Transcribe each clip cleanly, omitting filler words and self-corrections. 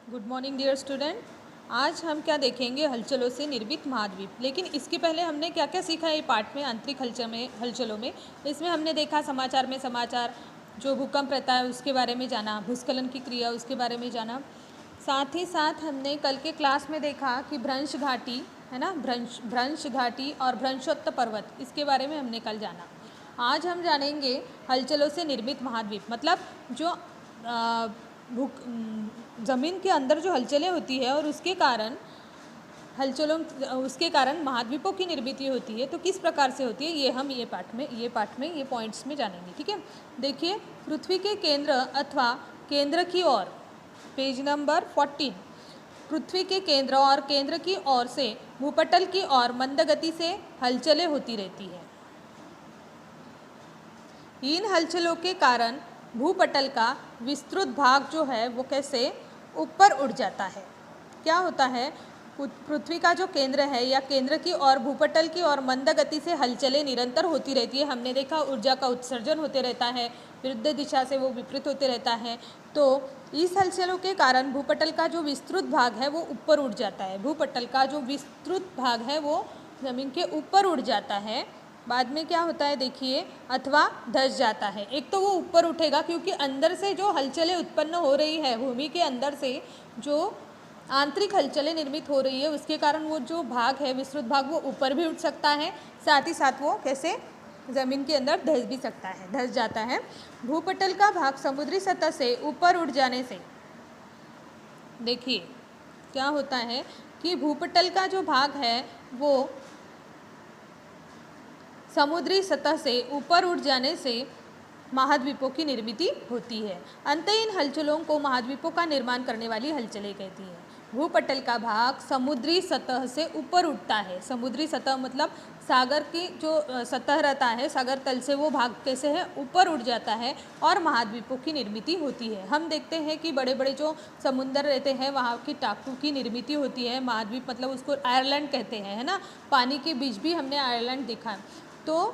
Good morning dear student. आज हम क्या देखेंगे, हलचलों से निर्मित महाद्वीप। लेकिन इसके पहले हमने क्या क्या सीखा है पाठ में, आंतरिक हलचलों में। इसमें हमने देखा समाचार में समाचार, जो भूकंप रहता है उसके बारे में जाना, भूस्खलन की क्रिया उसके बारे में जाना। साथ ही साथ हमने कल के क्लास में देखा कि भ्रंश घाटी है ना, भ्रंश घाटी और भ्रंशोत्तर पर्वत, इसके बारे में हमने कल जाना। आज हम जानेंगे हलचलों से निर्मित महाद्वीप, मतलब जो ज़मीन के अंदर जो हलचलें होती है और उसके कारण महाद्वीपों की निर्मित होती है। तो किस प्रकार से होती है ये हम ये पाठ में ये पॉइंट्स में जानेंगे। ठीक है, देखिए, पृथ्वी के केंद्र अथवा केंद्र की ओर, पेज नंबर 14। पृथ्वी के केंद्र और केंद्र की ओर से भूपटल की ओर मंद गति से हलचलें होती रहती है। इन हलचलों के कारण भूपटल का विस्तृत भाग जो है वो कैसे ऊपर उठ जाता है। क्या होता है, पृथ्वी का जो केंद्र है या केंद्र की ओर भूपटल की ओर मंद गति से हलचलें निरंतर होती रहती है। हमने देखा ऊर्जा का उत्सर्जन होते रहता है, विरुद्ध दिशा से वो विपरीत होते रहता है। तो इस हलचलों के कारण भूपटल का जो विस्तृत भाग है वो ऊपर उठ जाता है। भूपटल का जो विस्तृत भाग है वो जमीन के ऊपर उठ जाता है। बाद में क्या होता है देखिए, अथवा धंस जाता है। एक तो वो ऊपर उठेगा क्योंकि अंदर से जो हलचलें उत्पन्न हो रही है, भूमि के अंदर से जो आंतरिक हलचलें निर्मित हो रही है, उसके कारण वो जो भाग है, विस्तृत भाग, वो ऊपर भी उठ सकता है। साथ ही साथ वो कैसे ज़मीन के अंदर धंस भी सकता है, धंस जाता है। भूपटल का भाग समुद्री सतह से ऊपर उठ जाने से देखिए क्या होता है कि भूपटल का जो भाग है वो समुद्री सतह से ऊपर उठ जाने से महाद्वीपों की निर्मित होती है। अंततः इन हलचलों को महाद्वीपों का निर्माण करने वाली हलचलें कहती हैं। भूपटल का भाग समुद्री सतह से ऊपर उठता है। समुद्री सतह मतलब सागर की जो सतह रहता है, सागर तल से वो भाग कैसे है, ऊपर उठ जाता है और महाद्वीपों की निर्मित होती है। हम देखते हैं कि बड़े बड़े जो समुंदर रहते हैं वहाँ की टापू की निर्मित होती है। महाद्वीप मतलब उसको आयरलैंड कहते हैं, है ना। पानी के बीच भी हमने आयरलैंड देखा है। तो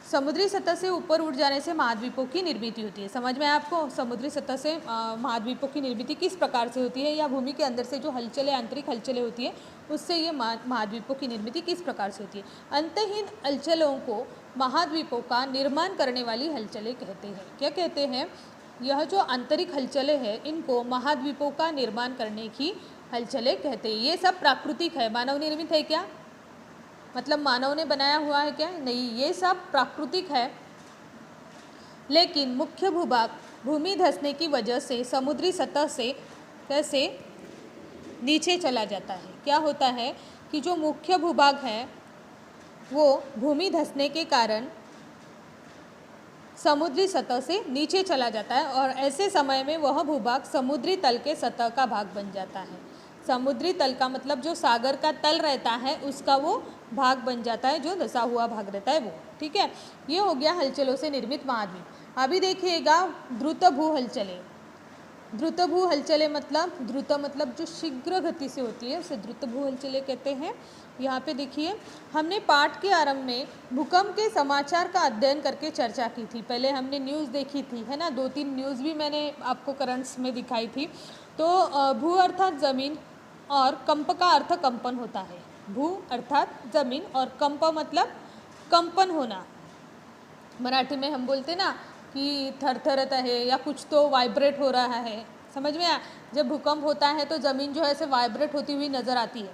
समुद्री सतह से ऊपर उठ जाने से महाद्वीपों की निर्मित होती है। समझ में आपको समुद्री सतह से महाद्वीपों की निर्मित किस प्रकार से होती है, या भूमि के अंदर से जो हलचलें, आंतरिक हलचलें होती है, उससे ये महाद्वीपों की निर्मित किस प्रकार से होती है। अंतहीन हलचलों को महाद्वीपों का निर्माण करने वाली हलचलें कहते हैं। क्या कहते हैं, यह जो आंतरिक हलचलें हैं इनको महाद्वीपों का निर्माण करने की हलचलें कहते हैं। ये सब प्राकृतिक है, मानव निर्मित है क्या, मतलब मानव ने बनाया हुआ है क्या, नहीं, ये सब प्राकृतिक है। लेकिन मुख्य भूभाग भूमि धंसने की वजह से समुद्री सतह से कैसे नीचे चला जाता है। क्या होता है कि जो मुख्य भूभाग है वो भूमि धंसने के कारण समुद्री सतह से नीचे चला जाता है और ऐसे समय में वह भूभाग समुद्री तल के सतह का भाग बन जाता है। समुद्री तल का मतलब जो सागर का तल रहता है उसका वो भाग बन जाता है, जो धंसा हुआ भाग रहता है वो। ठीक है, ये हो गया हलचलों से निर्मित महाद्वीप। अभी देखिएगा द्रुत भू हलचलें। द्रुत भू हलचलें मतलब जो शीघ्र गति से होती है उसे द्रुत भू हलचलें कहते हैं। यहाँ पे देखिए, हमने पाठ के आरंभ में भूकंप के समाचार का अध्ययन करके चर्चा की थी। पहले हमने न्यूज़ देखी थी, है ना, 2-3 न्यूज़ भी मैंने आपको करंट्स में दिखाई थी। तो भू अर्थात ज़मीन और कंप का अर्थ कंपन होता है। भू अर्थात ज़मीन और कंप मतलब कंपन होना। मराठी में हम बोलते ना कि थरथरता है या कुछ तो वाइब्रेट हो रहा है। समझ में आया, जब भूकंप होता है तो ज़मीन जो है ऐसे वाइब्रेट होती हुई नज़र आती है,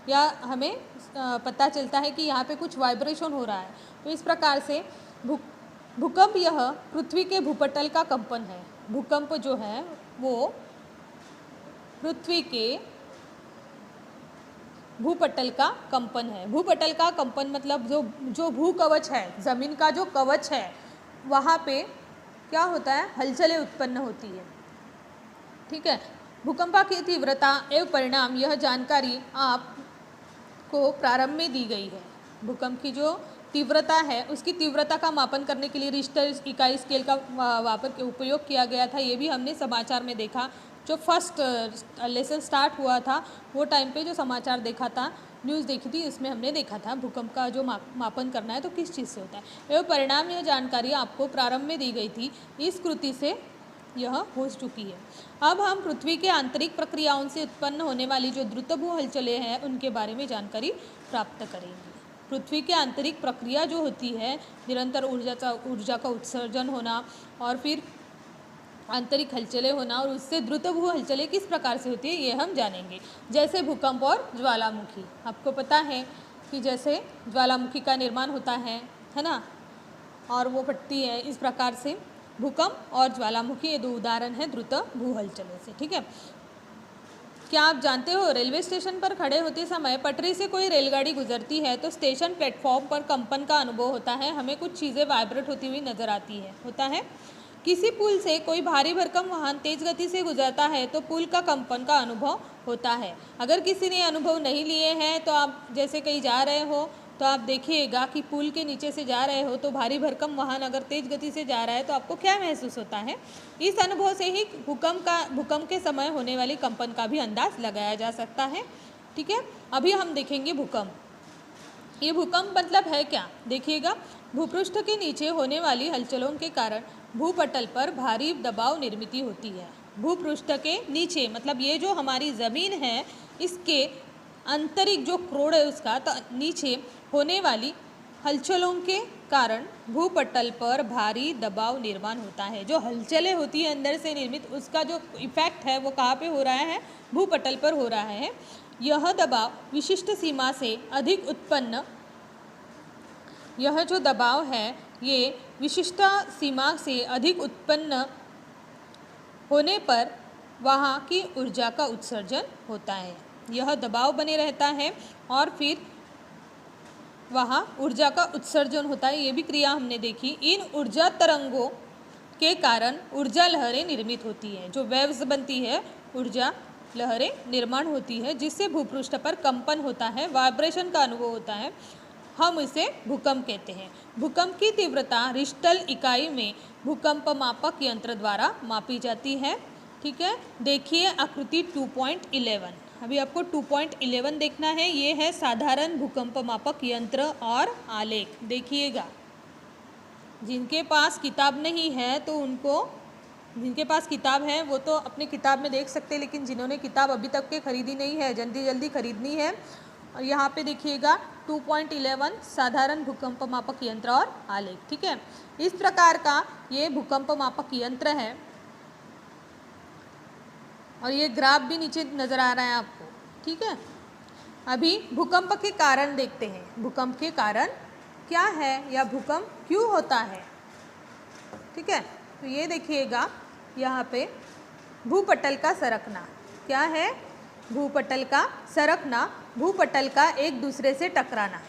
या हमें पता चलता है कि यहाँ पे कुछ वाइब्रेशन हो रहा है। तो इस प्रकार से भूकंप यह पृथ्वी के भूपटल का कंपन है। भूकंप जो है वो पृथ्वी के भूपटल का कंपन है। भूपटल का कंपन मतलब जो भू कवच है, ज़मीन का जो कवच है, वहाँ पे क्या होता है, हलचलें उत्पन्न होती है। ठीक है, भूकंप की तीव्रता एवं परिणाम, यह जानकारी आपको प्रारंभ में दी गई है। भूकंप की जो तीव्रता है उसकी तीव्रता का मापन करने के लिए रिश्टर इकाई स्केल का उपयोग किया गया था। ये भी हमने समाचार में देखा। जो फर्स्ट लेसन स्टार्ट हुआ था वो टाइम पे जो समाचार देखा था, न्यूज़ देखी थी, उसमें हमने देखा था भूकंप का जो मापन करना है तो किस चीज़ से होता है। एवं परिणाम, यह जानकारी आपको प्रारंभ में दी गई थी। इस कृति से यह हो चुकी है। अब हम पृथ्वी के आंतरिक प्रक्रियाओं से उत्पन्न होने वाली जो द्रुत भू हलचलें हैं उनके बारे में जानकारी प्राप्त करेंगे। पृथ्वी के आंतरिक प्रक्रिया जो होती है, निरंतर ऊर्जा का उत्सर्जन होना और फिर आंतरिक हलचलें होना, और उससे द्रुत भू हलचलें किस प्रकार से होती है ये हम जानेंगे। जैसे भूकंप और ज्वालामुखी, आपको पता है कि जैसे ज्वालामुखी का निर्माण होता है ना, और वो फटती है, इस प्रकार से भूकंप और ज्वालामुखी ये दो उदाहरण हैं द्रुत भू हलचलों से। ठीक है, क्या आप जानते हो रेलवे स्टेशन पर खड़े होते समय पटरी से कोई रेलगाड़ी गुजरती है तो स्टेशन प्लेटफॉर्म पर कंपन का अनुभव होता है, हमें कुछ चीज़ें वाइब्रेट होती हुई नजर आती है, होता है। किसी पुल से कोई भारी भरकम वाहन तेज गति से गुजरता है तो पुल का कंपन का अनुभव होता है। अगर किसी ने अनुभव नहीं लिए हैं तो आप जैसे कहीं जा रहे हो तो आप देखिएगा कि पुल के नीचे से जा रहे हो तो भारी भरकम वाहन अगर तेज गति से जा रहा है तो आपको क्या महसूस होता है। इस अनुभव से ही भूकंप के समय होने वाली कंपन का भी अंदाज लगाया जा सकता है। ठीक है, अभी हम देखेंगे भूकंप। ये भूकंप मतलब है क्या, देखिएगा। भूपृष्ठ के नीचे होने वाली हलचलों के कारण भूपटल पर भारी दबाव निर्मित होती है। भूपृष्ठ के नीचे मतलब ये जो हमारी ज़मीन है, इसके आंतरिक जो क्रोड़ है उसका तो नीचे होने वाली हलचलों के कारण भूपटल पर भारी दबाव निर्माण होता है। जो हलचलें होती है अंदर से निर्मित, उसका जो इफेक्ट है वो कहाँ पे हो रहा है, भूपटल पर हो रहा है। यह दबाव विशिष्ट सीमा से अधिक उत्पन्न, यह जो दबाव है ये विशिष्ट सीमा से अधिक उत्पन्न होने पर वहाँ की ऊर्जा का उत्सर्जन होता है। यह दबाव बने रहता है और फिर वहाँ ऊर्जा का उत्सर्जन होता है, ये भी क्रिया हमने देखी। इन ऊर्जा तरंगों के कारण ऊर्जा लहरें निर्मित होती हैं, जो वेव्स बनती है, ऊर्जा लहरें निर्माण होती है, जिससे भूपृष्ठ पर कंपन होता है, वाइब्रेशन का अनुभव होता है, हम इसे भूकंप कहते हैं। भूकंप की तीव्रता रिश्टर इकाई में भूकंप मापक यंत्र द्वारा मापी जाती है। ठीक है, देखिए आकृति 2.11। अभी आपको 2.11 देखना है, ये है साधारण भूकंप मापक यंत्र और आलेख। देखिएगा, जिनके पास किताब नहीं है तो उनको, जिनके पास किताब है वो तो अपनी किताब में देख सकते हैं, लेकिन जिन्होंने किताब अभी तक के खरीदी नहीं है, जल्दी जल्दी खरीदनी है। और यहाँ पे देखिएगा 2.11 साधारण भूकंप मापक यंत्र और आलेख। ठीक है, इस प्रकार का ये भूकंप मापक यंत्र है और ये ग्राफ भी नीचे नज़र आ रहा है आपको। ठीक है, अभी भूकंप के कारण देखते हैं। भूकंप के कारण क्या है या भूकंप क्यों होता है। ठीक है, तो ये देखिएगा यहाँ पे भूपटल का सरकना क्या है, भूपटल का सरकना, भूपटल का एक दूसरे से टकराना।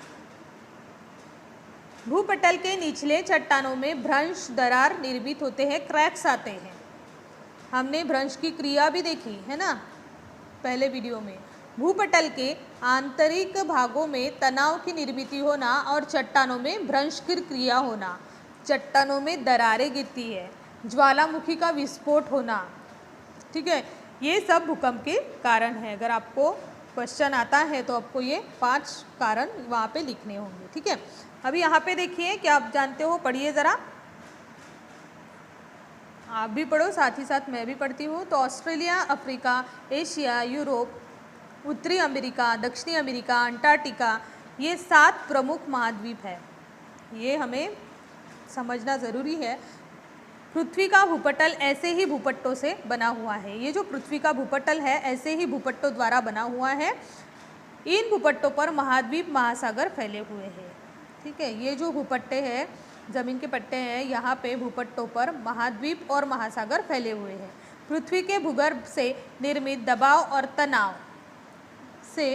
भूपटल के निचले चट्टानों में भ्रंश, दरार निर्मित होते हैं, क्रैक्स आते हैं। हमने भ्रंश की क्रिया भी देखी है ना पहले वीडियो में। भूपटल के आंतरिक भागों में तनाव की निर्मित होना और चट्टानों में भ्रंश की क्रिया होना, चट्टानों में दरारें गिरती है, ज्वालामुखी का विस्फोट होना। ठीक है, ये सब भूकंप के कारण है। अगर आपको क्वेश्चन आता है तो आपको ये 5 कारण वहाँ पे लिखने होंगे। ठीक है, अभी यहाँ पे देखिए, क्या आप जानते हो, पढ़िए ज़रा, आप भी पढ़ो साथ ही साथ मैं भी पढ़ती हूँ। तो ऑस्ट्रेलिया, अफ्रीका, एशिया, यूरोप, उत्तरी अमेरिका, दक्षिणी अमेरिका, अंटार्कटिका, ये 7 प्रमुख महाद्वीप है। ये हमें समझना ज़रूरी है। पृथ्वी का भूपटल ऐसे ही भूपट्टों से बना हुआ है। ये जो पृथ्वी का भूपटल है ऐसे ही भूपट्टों द्वारा बना हुआ है। इन भूपट्टों पर महाद्वीप, महासागर फैले हुए हैं। ठीक है, ये जो भूपट्टे हैं, ज़मीन के पट्टे हैं, यहाँ पे भूपट्टों पर महाद्वीप और महासागर फैले हुए हैं। पृथ्वी के भूगर्भ से निर्मित दबाव और तनाव से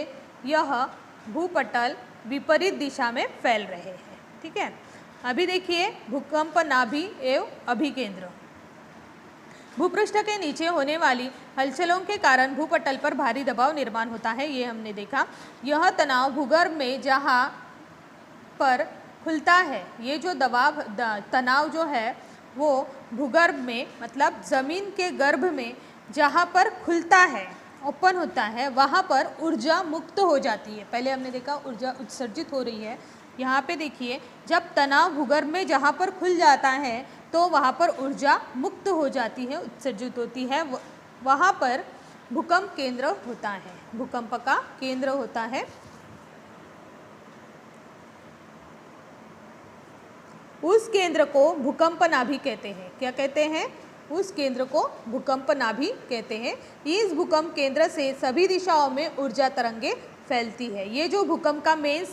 यह भूपटल विपरीत दिशा में फैल रहे हैं। ठीक है, अभी देखिए भूकंप नाभि एवं अभिकेंद्र। भूपृष्ठ के नीचे होने वाली हलचलों के कारण भूपटल पर भारी दबाव निर्माण होता है, ये हमने देखा। यह तनाव भूगर्भ में जहाँ पर खुलता है, ये जो तनाव जो है वो भूगर्भ में मतलब ज़मीन के गर्भ में जहाँ पर खुलता है, ओपन होता है, वहाँ पर ऊर्जा मुक्त हो जाती है। पहले हमने देखा ऊर्जा उत्सर्जित हो रही है, यहाँ पे देखिए जब तनाव भूगर्भ में जहाँ पर खुल जाता है तो वहाँ पर ऊर्जा मुक्त हो जाती है, उत्सर्जित होती है, वहाँ पर भूकंप केंद्र होता है, भूकंप का केंद्र होता है। उस केंद्र को भूकंप नाभि कहते हैं। क्या कहते हैं? उस केंद्र को भूकंप नाभि कहते हैं। इस भूकंप केंद्र से सभी दिशाओं में ऊर्जा तरंगे फैलती है। ये जो भूकंप का मेन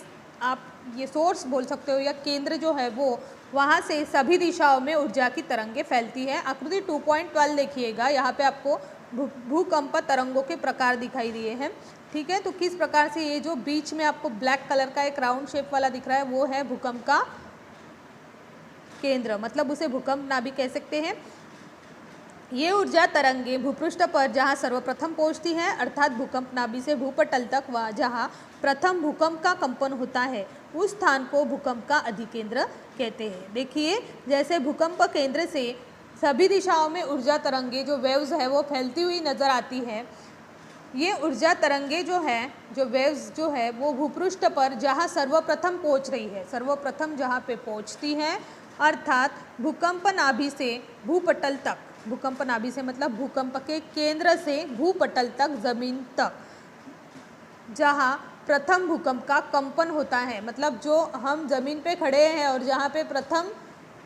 आप ये सोर्स बोल सकते हो या केंद्र जो है वो, वहाँ से सभी दिशाओं में ऊर्जा की तरंगे फैलती है। आकृति 2.12 देखिएगा, यहाँ पे आपको भूकंप तरंगों के प्रकार दिखाई दिए हैं। ठीक है, तो किस प्रकार से ये जो बीच में आपको ब्लैक कलर का एक राउंड शेप वाला दिख रहा है वो है भूकंप का केंद्र, मतलब उसे भूकंप नाभि कह सकते हैं। ये ऊर्जा तरंगे भूपृष्ठ पर जहाँ सर्वप्रथम पहुँचती हैं, अर्थात भूकंप नाभि से भूपटल तक, व जहाँ प्रथम भूकंप का कंपन होता है उस स्थान को भूकंप का अधिकेंद्र कहते हैं। देखिए, जैसे भूकंप केंद्र से सभी दिशाओं में ऊर्जा तरंगे जो वेव्स है वो फैलती हुई नजर आती है। ये ऊर्जा तरंगे जो है, जो वेव्स जो है वो भूपृष्ठ पर जहाँ सर्वप्रथम पहुँच रही है, सर्वप्रथम जहाँ पे पहुँचती है, अर्थात भूकंप नाभि से भूपटल तक, भूकंप नाभि से मतलब भूकंप के केंद्र से भूपटल तक, जमीन तक, जहाँ प्रथम भूकंप का कंपन होता है, मतलब जो हम जमीन पे खड़े हैं और जहाँ पे प्रथम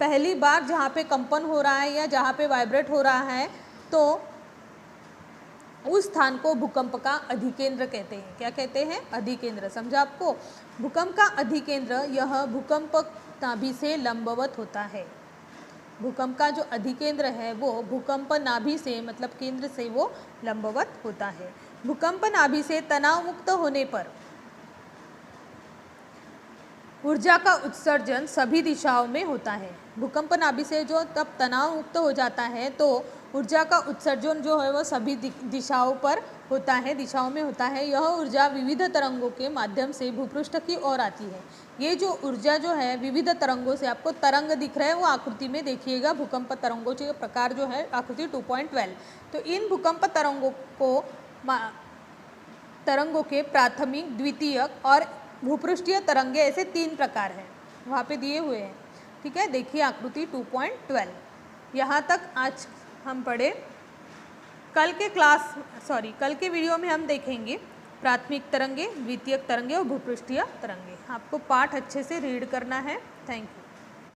पहली बार जहाँ पे कंपन हो रहा है या जहाँ पे वाइब्रेट हो रहा है, तो उस स्थान को भूकंप का अधिकेंद्र कहते हैं। क्या कहते हैं? अधिकेंद्र। समझा आपको? भूकंप का अधिकेंद्र यह भूकंप नाभि से लंबवत होता है। भूकंप का जो अधिकेंद्र है वो भूकंप नाभि से मतलब केंद्र से वो लंबवत होता है। भूकंप नाभि से तनाव मुक्त होने पर ऊर्जा का उत्सर्जन सभी दिशाओं में होता है। भूकंप नाभि से जो तब तनाव मुक्त हो जाता है तो ऊर्जा का उत्सर्जन जो है वो सभी दिशाओं पर होता है, दिशाओं में होता है। यह ऊर्जा विविध तरंगों के माध्यम से भूपृष्ठ की ओर आती है। ये जो ऊर्जा जो है विविध तरंगों से, आपको तरंग दिख रहा है वो आकृति में देखिएगा, भूकंप तरंगों के प्रकार जो है आकृति 2.12। तो इन भूकंप तरंगों के प्राथमिक, द्वितीयक और भूपृष्ठीय तरंगे ऐसे 3 प्रकार हैं, वहाँ पे दिए हुए हैं। ठीक है, देखिए आकृति 2.12। यहाँ तक आज हम पढ़े। कल के वीडियो में हम देखेंगे प्राथमिक तरंगे, द्वितीयक तरंगे और भूपृष्ठीय तरंगे। आपको पाठ अच्छे से रीड करना है। Thank you.